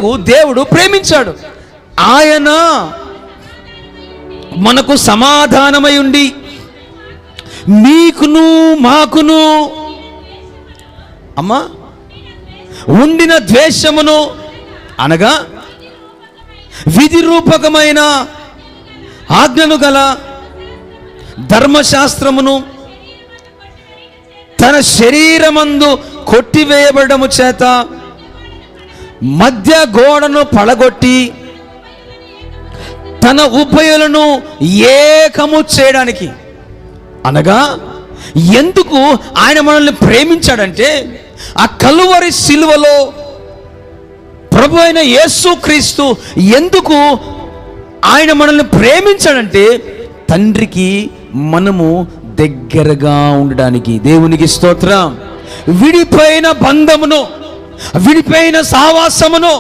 ఎందుకు దేవుడు ప్రేమించాడు? ఆయన మనకు సమాధానమై ఉండి మీకును మాకును అమ్మా ఉండిన ద్వేషమును అనగా విధి రూపకమైన ఆజ్ఞను గల ధర్మశాస్త్రమును తన శరీరమందు కొట్టివేయబడము చేత మధ్య గోడను పడగొట్టి తన ఉభయులను ఏకము చేయడానికి అనగా ఎందుకు ఆయన మనల్ని ప్రేమించాడంటే ఆ కలువరి శిలువలో ప్రభు అయిన యేసుక్రీస్తు ఎందుకు ఆయన మనల్ని ప్రేమించాడంటే తండ్రికి మనము దగ్గరగా ఉండడానికి. దేవునికి స్తోత్రం. విడిపోయిన బంధమును, విడిపోయిన సహవాసమును